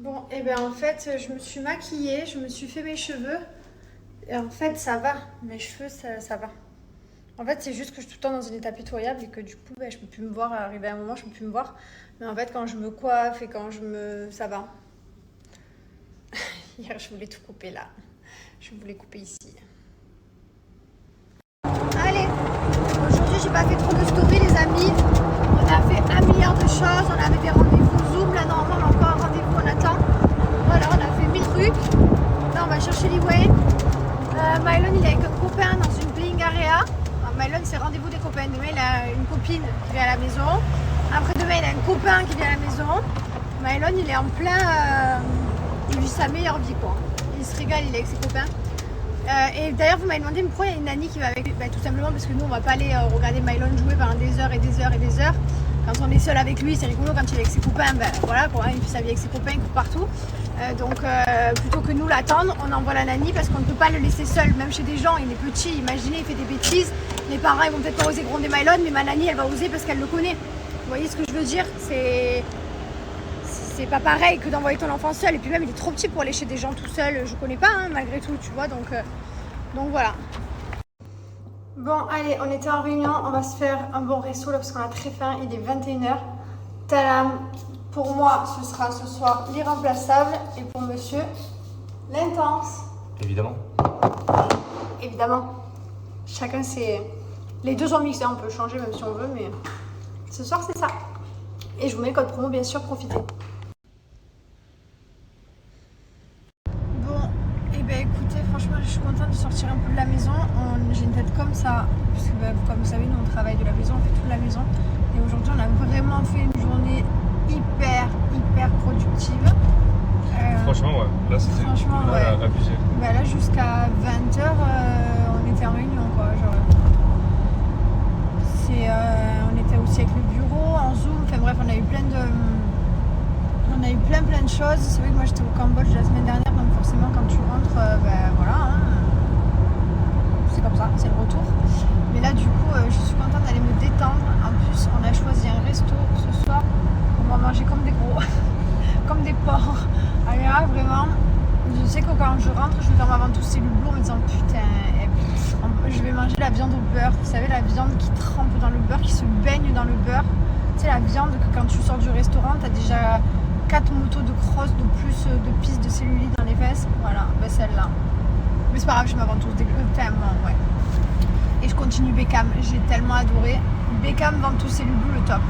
Bon, et ben en fait, je me suis maquillée, je me suis fait mes cheveux. Et en fait, ça va. Mes cheveux, ça va. En fait, c'est juste que je suis tout le temps dans un état pitoyable et que du coup, ben, je peux plus me voir. Arrivé à un moment, je peux plus me voir. Mais en fait, quand je me coiffe et quand je me... ça va. Hier, je voulais tout couper là. Je voulais couper ici. Allez, aujourd'hui, j'ai pas fait trop de story, les amis. On a fait 1 milliard de choses. On avait des rendez-vous Zoom. Là, normalement, on a encore un rendez-vous, on attend. Voilà, on a fait 1000 trucs. Là, on va chercher Liway. Mylon, il est avec un copain dans une playing area. Mylon, c'est rendez-vous des copains. Demain, il a une copine qui vient à la maison. Après-demain, il a un copain qui vient à la maison. Mylon, il est en plein... il vit sa meilleure vie, quoi. Il se régale, il est avec ses copains. Et d'ailleurs, vous m'avez demandé pourquoi il y a une nanny qui va avec lui. Bah, tout simplement parce que nous, on va pas aller regarder Mylon jouer pendant des heures et des heures et des heures. Quand on est seul avec lui, c'est rigolo. Quand il est avec ses copains, ben voilà quoi, il fait sa vie avec ses copains, il court partout. Donc plutôt que nous l'attendre, on envoie la nanny parce qu'on ne peut pas le laisser seul. Même chez des gens, il est petit, imaginez, il fait des bêtises. Les parents, ils vont peut-être pas oser gronder Mylon, mais ma nanny, elle va oser parce qu'elle le connaît. Vous voyez ce que je veux dire? C'est pas pareil que d'envoyer ton enfant seul. Et puis même, il est trop petit pour aller chez des gens tout seul. Je connais pas, hein, malgré tout, tu vois. Donc voilà. Bon, allez, on était en réunion. On va se faire un bon resto là parce qu'on a très faim. Il est 21h. Talam, pour moi, ce sera ce soir l'irremplaçable. Et pour monsieur, l'intense. Évidemment. Évidemment. Chacun c'est. Les deux sont mixés, on peut changer même si on veut, mais ce soir c'est ça. Et je vous mets le code promo, bien sûr, profitez. Bon, et ben écoutez, franchement, je suis contente de sortir un peu de la maison. J'ai une tête comme ça, parce que comme vous savez, nous on travaille de la maison, on fait toute la maison. Et aujourd'hui, on a vraiment fait une journée hyper productive. Franchement, ouais. Là, c'était abusé. Bah, là, jusqu'à 20h, on était en réunion, quoi. Genre, on était aussi avec le bureau, en Zoom. Enfin bref, on a eu plein de choses. C'est vrai que moi, j'étais au Cambodge la semaine dernière, donc forcément, quand tu rentres, voilà, hein, c'est comme ça, c'est le retour. Mais là, du coup, je suis contente d'aller me détendre. En plus, on a choisi un resto ce soir. On va manger comme des gros, comme des porcs. Alors là, vraiment, je sais que quand je rentre, je vais faire ma ventouse cellule bleue en me disant putain, je vais manger la viande au beurre. Vous savez, la viande qui trempe dans le beurre, qui se baigne dans le beurre. Tu sais, la viande que quand tu sors du restaurant, t'as déjà 4 motos de crosse de plus de pistes de cellulite dans les fesses. Voilà, ben celle-là. Mais c'est pas grave, je ma ventouse tellement, ouais. Et je continue Beckham, j'ai tellement adoré. Beckham, ventouse cellule bleue, le top.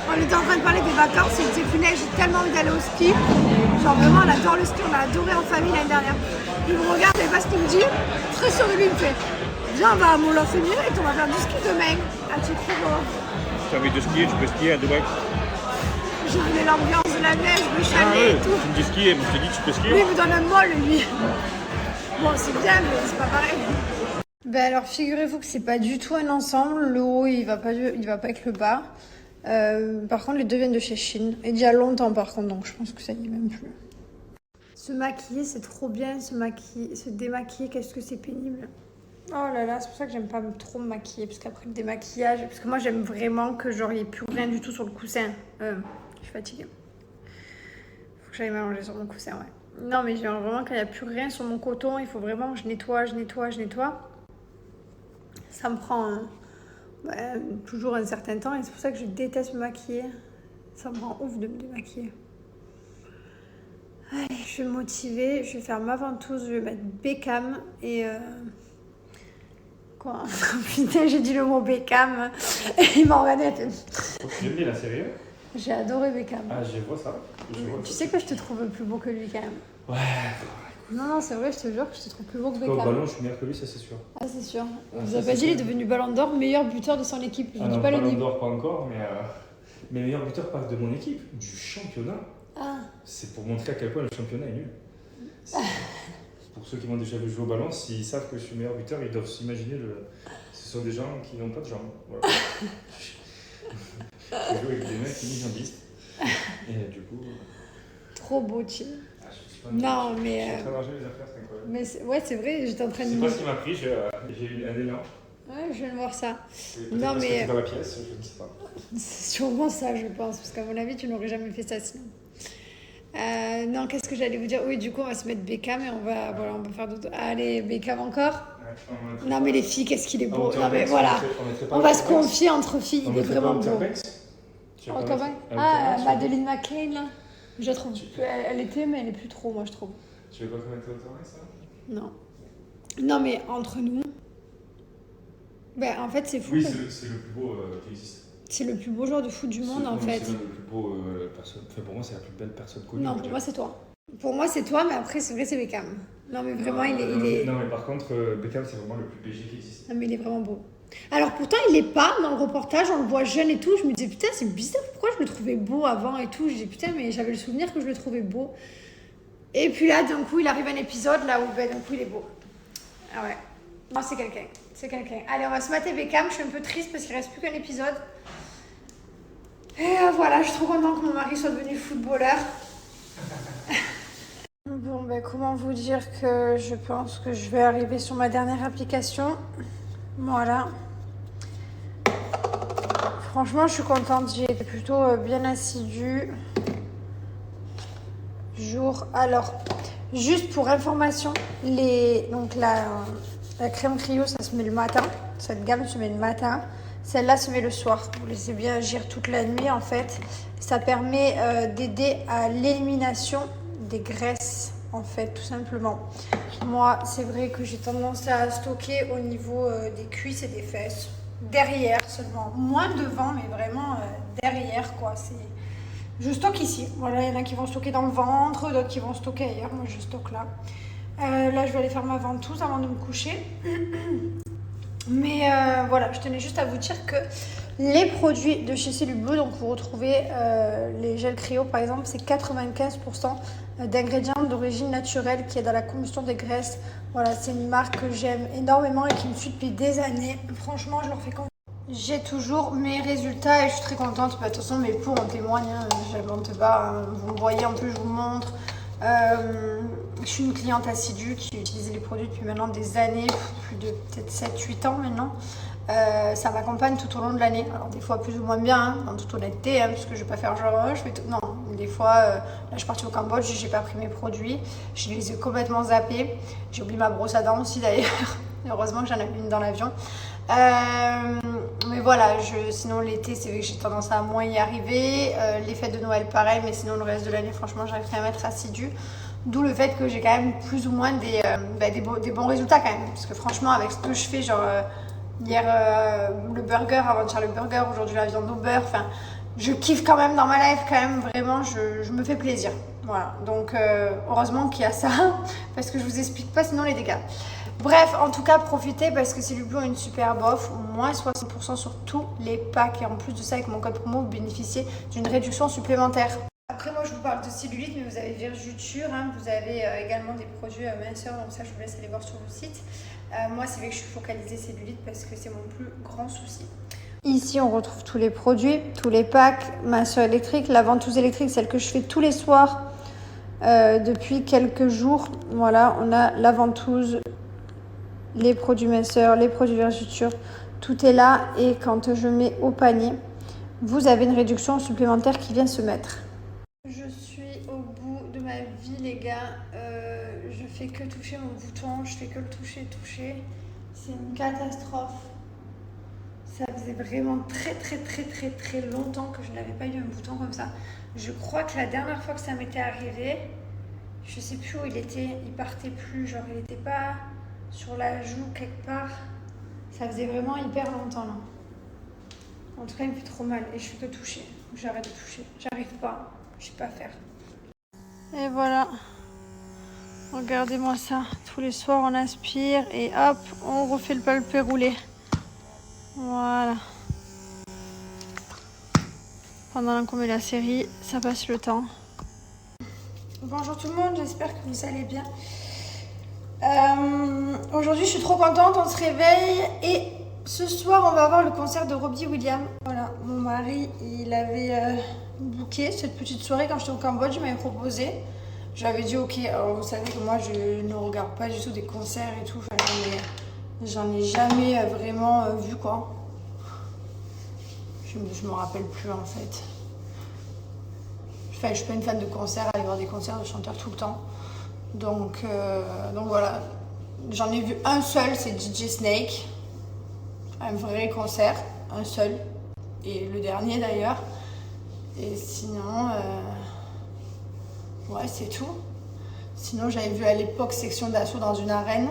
On était en train de parler des vacances, il était punaise, j'ai tellement envie d'aller au ski. Genre vraiment, on adore le ski, on a adoré en famille l'année dernière. Il me regarde, et pas ce qu'il me dit, très sûr de lui, il me fait viens, on va à Moulin-Fémire et on va faire du ski demain. Ah, tu es trop beau. Tu as envie de skier, tu peux skier à Dubaï. Je voulais l'ambiance de la neige, le chalet et tout. Tu me dis skier, moi je te dis tu peux skier. Lui, il me donne un molle, lui. Bon, c'est bien, mais c'est pas pareil. Ben alors, figurez-vous que c'est pas du tout un ensemble. Le haut, il va pas avec le bas. Par contre, les deux viennent de chez Shein. Et déjà longtemps, par contre, donc je pense que ça y est même plus. Se maquiller, c'est trop bien. Se démaquiller, qu'est-ce que c'est pénible. Oh là là, c'est pour ça que j'aime pas trop me maquiller. Parce qu'après le démaquillage... Parce que moi, j'aime vraiment que genre, il n'y ait plus rien du tout sur le coussin. Je suis fatiguée. Faut que j'aille m'allonger sur mon coussin, ouais. Non, mais j'aime vraiment quand il n'y a plus rien sur mon coton. Il faut vraiment que je nettoie. Ça me prend... toujours un certain temps et c'est pour ça que je déteste me maquiller. Ça me rend ouf de me démaquiller. Allez, je vais me motiver, je vais faire ma ventouse, je vais mettre Beckham et quoi? Putain, j'ai dit le mot Beckham et il m'a regardé. J'aime bien la série. J'ai adoré Beckham. Ah, je vois ça. Tu sais que je te trouve plus beau que lui quand même. Ouais. Non, c'est vrai, je te jure que je te trouve plus beau que Beckham. Au ballon, je suis meilleur que lui, ça c'est sûr. Ah, c'est sûr. Vous avez pas dit, il est devenu ballon d'or, meilleur buteur de son équipe. Je dis pas le niveau. Ballon d'or, pas encore, mais meilleur buteur pas de mon équipe, du championnat. Ah. C'est pour montrer à quel point le championnat est nul. Pour ceux qui m'ont déjà vu jouer au ballon, s'ils savent que je suis meilleur buteur, ils doivent s'imaginer ce sont des gens qui n'ont pas de jambes. Voilà. Je joue avec des mecs qui sont jambistes. Et du coup. Trop beau, Tim. Je suis Non, mais. Je suis en train de ranger les affaires, c'est incroyable. Mais ouais, c'est vrai, j'étais en train Je de. sais pas ce qui m'a pris, j'ai eu un élan. Ouais, je viens de voir ça. Non, mais. C'était dans la pièce, je ne sais pas. C'est sûrement ça, je pense, parce qu'à mon avis, tu n'aurais jamais fait ça sinon. Non, qu'est-ce que j'allais vous dire? Oui, du coup, on va se mettre Beckham et on va faire d'autres. Allez, Beckham encore? Ouais, non, mais les filles, qu'est-ce qu'il est beau. Non, mais voilà. On va se confier entre filles, il est vraiment beau. Ah, Madeleine McCann, là. Je la trouve. Elle était, mais elle est plus trop, moi, je trouve. Tu veux pas qu'on mette au ça? Non. Non, mais entre nous. Ben, en fait, c'est fou. Oui, c'est le plus beau qui existe. C'est le plus beau joueur de foot du monde, en fait. C'est le plus beau personne. Enfin, pour moi, c'est la plus belle personne connue. Non, pour moi, c'est toi. Pour moi, c'est toi, mais après, c'est vrai, c'est Beckham. Non, mais vraiment, il est. Non, mais par contre, Beckham, c'est vraiment le plus BG qui existe. Non, mais il est vraiment beau. Alors, pourtant, il est pas dans le reportage, on le voit jeune et tout. Je me disais, putain, c'est bizarre, pourquoi je le trouvais beau avant et tout. Je disais, putain, mais j'avais le souvenir que je le trouvais beau. Et puis là, d'un coup, il arrive un épisode là où, ben, d'un coup, il est beau. Ah ouais. Non, c'est quelqu'un. C'est quelqu'un. Allez, on va se mater Beckham. Je suis un peu triste parce qu'il reste plus qu'un épisode. Et voilà, je suis trop contente que mon mari soit devenu footballeur. Bon, ben, comment vous dire que je pense que je vais arriver sur ma dernière application. Voilà. Franchement, je suis contente. J'ai été plutôt bien assidue. Alors, juste pour information, donc la crème Clio, ça se met le matin. Cette gamme se met le matin. Celle-là se met le soir. Vous laissez bien agir toute la nuit, en fait. Ça permet d'aider à l'élimination des graisses, en fait, tout simplement. Moi, c'est vrai que j'ai tendance à stocker au niveau des cuisses et des fesses. Derrière seulement. Moins devant, mais vraiment derrière, quoi. Je stocke ici. Voilà, il y en a qui vont stocker dans le ventre, d'autres qui vont stocker ailleurs. Moi, je stocke là. Là, je vais aller faire ma ventouse avant de me coucher. Mais voilà, je tenais juste à vous dire que les produits de chez Cellule Blue, donc vous retrouvez les gels Cryo par exemple, c'est 95% d'ingrédients d'origine naturelle qui est dans la combustion des graisses. Voilà, c'est une marque que j'aime énormément et qui me suit depuis des années. Franchement, je leur fais confiance. J'ai toujours mes résultats et je suis très contente. De toute façon, mes peaux en témoignent, hein, je n'invente pas. Hein. Vous me voyez, en plus, je vous montre. Je suis une cliente assidue qui utilise les produits depuis maintenant des années, plus de peut-être 7-8 ans maintenant. Ça m'accompagne tout au long de l'année. Alors des fois plus ou moins bien, hein, en toute honnêteté, hein, parce que je vais pas faire genre, je fais tout. Non, des fois, là je suis partie au Cambodge, j'ai pas pris mes produits, je les ai complètement zappés. J'ai oublié ma brosse à dents aussi d'ailleurs. Heureusement que j'en avais une dans l'avion. Mais voilà, sinon l'été, c'est vrai que j'ai tendance à moins y arriver. Les fêtes de Noël, pareil, mais sinon le reste de l'année, franchement, j'arrive quand même à être assidue. D'où le fait que j'ai quand même plus ou moins des bons résultats quand même. Parce que franchement, avec ce que je fais, genre hier le burger, avant-hier le burger, aujourd'hui la viande au beurre, enfin, je kiffe quand même dans ma life, quand même, vraiment, je me fais plaisir. Voilà, donc heureusement qu'il y a ça, parce que je vous explique pas sinon les dégâts. Bref, en tout cas, profitez parce que Cellule Blue a une superbe offre, moins 60% sur tous les packs. Et en plus de ça, avec mon code promo, vous bénéficiez d'une réduction supplémentaire. Après, moi, je vous parle de cellulite, mais vous avez Virjuture, hein, vous avez également des produits minceurs, donc ça, je vous laisse aller voir sur le site. Moi, c'est vrai que je suis focalisée cellulite parce que c'est mon plus grand souci. Ici, on retrouve tous les produits, tous les packs, minceur électrique, la ventouse électrique, celle que je fais tous les soirs depuis quelques jours. Voilà, on a la ventouse, les produits minceurs, les produits Virjuture, tout est là. Et quand je mets au panier, vous avez une réduction supplémentaire qui vient se mettre. Je suis au bout de ma vie, les gars. Je fais que toucher mon bouton, je fais que le toucher. C'est une catastrophe. Ça faisait vraiment très longtemps que je n'avais pas eu un bouton comme ça. Je crois que la dernière fois que ça m'était arrivé, je sais plus où il était, il partait plus, genre il n'était pas sur la joue quelque part. Ça faisait vraiment hyper longtemps là. En tout cas, il me fait trop mal et je fais que toucher. J'arrête de toucher, j'arrive pas, je sais pas faire. Et voilà. Regardez-moi ça. Tous les soirs, on aspire et hop, on refait le palpé roulé. Voilà. Pendant qu'on met la série, ça passe le temps. Bonjour tout le monde, j'espère que vous allez bien. Aujourd'hui, je suis trop contente, on se réveille et ce soir, on va avoir le concert de Robbie Williams. Voilà, mon mari, il avait booké cette petite soirée quand j'étais au Cambodge, il m'avait proposé. J'avais dit ok, alors vous savez que moi je ne regarde pas du tout des concerts et tout, enfin, j'en ai jamais vraiment vu quoi. Je me rappelle plus en fait. Enfin, je suis pas une fan de concerts, aller voir des concerts de chanteurs tout le temps. Donc voilà, j'en ai vu un seul, c'est DJ Snake, un vrai concert, un seul, et le dernier d'ailleurs. Et sinon, ouais, c'est tout. Sinon, j'avais vu à l'époque Section d'Assaut dans une arène.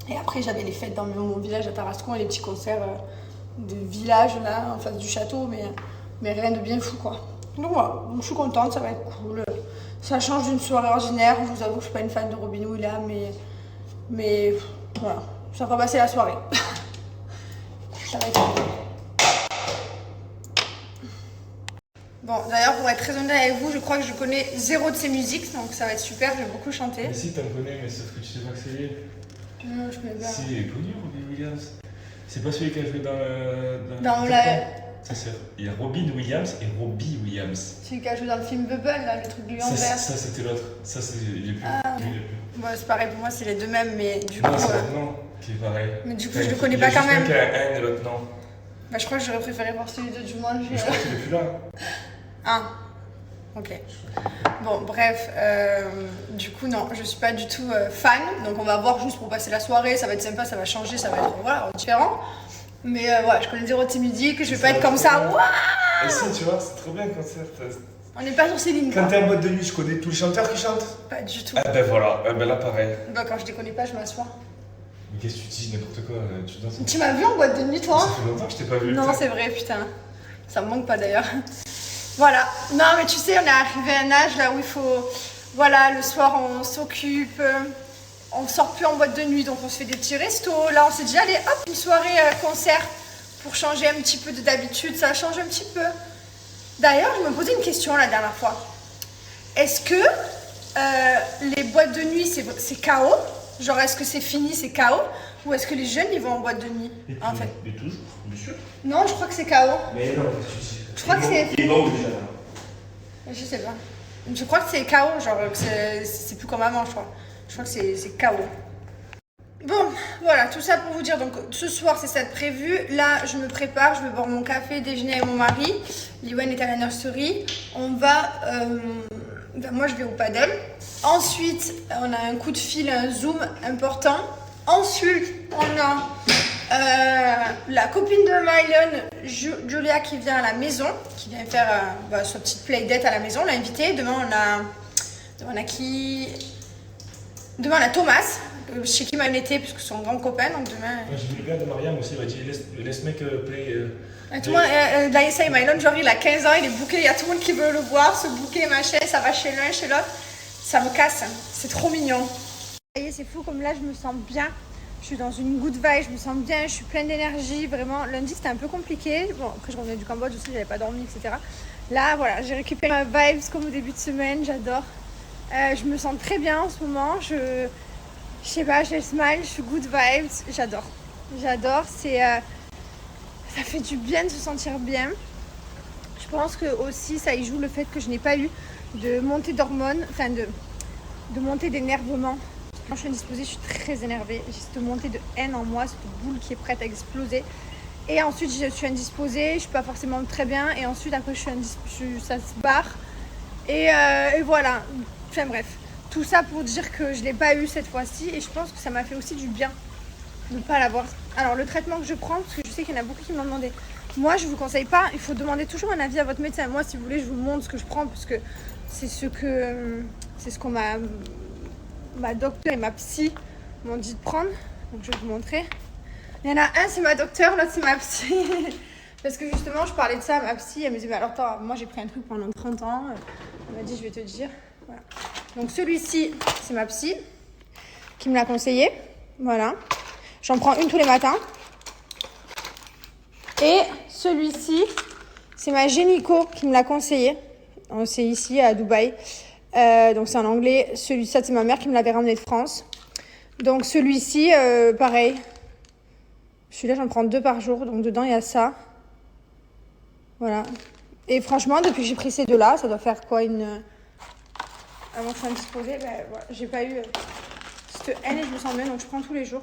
Et après, j'avais les fêtes dans mon village à Tarascon et les petits concerts de village là, en face du château, mais rien de bien fou quoi. Donc voilà, donc, je suis contente, ça va être cool. Ça change d'une soirée ordinaire. Je vous avoue que je suis pas une fan de Robin Williams, mais voilà, ça va passer la soirée. Ça va être cool. Bon, d'ailleurs, pour être très honnête avec vous, je crois que je connais zéro de ses musiques, donc ça va être super, je vais beaucoup chanter. Mais si, t'en connais, mais sauf que tu sais pas que c'est lui. Non, je connais pas. Si, il est connu, Robin Williams. C'est pas celui qui a joué dans la... Il y a Robin Williams et Robbie Williams. Celui qui a joué dans le film Bubble, là, le truc du lion vert. Ça c'était l'autre. Ça, il est plus. Ah, lui, il est plus. Bon, c'est pareil, pour moi, c'est les deux mêmes, mais du Non, coup... c'est l'autre nom qui est pareil. Mais du coup, je le connais pas quand même. Il y a juste un qui a un et l'autre non. Bah, je crois que j'aurais préféré voir celui de Jumanji. Je crois qu'il est plus là. Ah, ok. Bon, bref, du coup, non, je suis pas du tout fan. Donc, on va voir juste pour passer la soirée. Ça va être sympa, ça va changer, ça va être voilà, différent. Mais ouais, je connais zéro de ses musiques. Je vais pas être comme ça. Waouh! Et si, tu vois, c'est trop bien le concert. On n'est pas sur Céline. Quand t'es en boîte de nuit, je connais tous les chanteurs qui chantent. Pas du tout. Ah ben voilà, ben là pareil. Bah, quand je les connais pas, je m'assois. Mais qu'est-ce que tu dis, n'importe quoi, tu danses. Tu m'as vu en boîte de nuit, toi? Ça fait longtemps que je t'ai pas vu. Non, c'est vrai, putain. Ça me manque pas d'ailleurs. Voilà. Non, mais tu sais, on est arrivé à un âge là où il faut... Voilà, le soir, on s'occupe. On sort plus en boîte de nuit, donc on se fait des petits restos. Là, on s'est dit, allez, hop, une soirée concert pour changer un petit peu d'habitude. Ça change un petit peu. D'ailleurs, je me posais une question la dernière fois. Est-ce que les boîtes de nuit, c'est chaos? Genre, est-ce que c'est fini, c'est chaos? Ou est-ce que les jeunes, ils vont en boîte de nuit, en fait? Mais toujours, bien sûr. Non, je crois que c'est chaos. Mais non, qu'est-ce que tu dis? Je crois que c'est... Il est bon déjà. Je sais pas. Je crois que c'est chaos, genre que c'est plus comme avant, je crois. Je crois que c'est chaos. Bon, voilà, tout ça pour vous dire. Donc, ce soir, c'est ça de prévu. Là, je me prépare, je vais boire mon café, déjeuner avec mon mari. Liwen est à la nurserie. On va... moi, je vais au paddle. Ensuite, on a un coup de fil, un Zoom important. Ensuite, on a la copine de Mylon, Julia, qui vient à la maison, qui vient faire sa petite playdate à la maison, on l'a invitée. Demain, on a qui? Demain, on a Thomas, chez qui on était, puisque c'est son grand copain, donc demain... J'ai vu le gars de Mariam aussi, il m'a dit laisse mec play... Tout le monde, Daïssa et Mylon, genre il a 15 ans, il est booké, il y a tout le monde qui veut le voir, se booker, machin, ça va chez l'un, chez l'autre. Ça me casse, c'est trop mignon. Ça y est, c'est fou, comme là, je me sens bien. Je suis dans une good vibe, je me sens bien, je suis pleine d'énergie, vraiment. Lundi, c'était un peu compliqué. Bon, après, je revenais du Cambodge aussi, j'avais pas dormi, etc. Là, voilà, j'ai récupéré ma vibes comme au début de semaine, j'adore. Je me sens très bien en ce moment. Je sais pas, j'ai le smile, je suis good vibes, j'adore. J'adore, ça fait du bien de se sentir bien. Je pense que aussi, ça y joue le fait que je n'ai pas eu de montée d'hormones, enfin de montée d'énervement. Quand je suis indisposée, je suis très énervée. J'ai cette montée de haine en moi, cette boule qui est prête à exploser. Et ensuite, je suis indisposée, je suis pas forcément très bien. Et ensuite, après, ça se barre. Et voilà. Enfin bref, tout ça pour dire que je l'ai pas eu cette fois-ci. Et je pense que ça m'a fait aussi du bien de ne pas l'avoir. Alors, le traitement que je prends, parce que je sais qu'il y en a beaucoup qui m'ont demandé. Moi, je vous conseille pas. Il faut demander toujours un avis à votre médecin. Moi, si vous voulez, je vous montre ce que je prends, parce que c'est ce qu'on ma docteure et ma psy m'ont dit de prendre. Donc je vais vous montrer. Il y en a un, c'est ma docteure, l'autre c'est ma psy. Parce que justement, je parlais de ça à ma psy. Elle me dit, mais alors attends, moi j'ai pris un truc pendant 30 ans. Elle m'a dit, je vais te dire. Voilà. Donc celui-ci, c'est ma psy qui me l'a conseillé. Voilà. J'en prends une tous les matins. Et celui-ci, c'est ma gynéco qui me l'a conseillé. C'est ici à Dubaï. Donc c'est en anglais. Celui-ci, c'est ma mère qui me l'avait ramené de France. Donc celui-ci, pareil. Celui-là, j'en prends 2 par jour. Donc dedans, il y a ça. Voilà. Et franchement, depuis que j'ai pris ces 2-là, ça doit faire quoi, avant de faire une petite rosée, ben, voilà, j'ai pas eu cette haine et je me sens mieux, donc je prends tous les jours.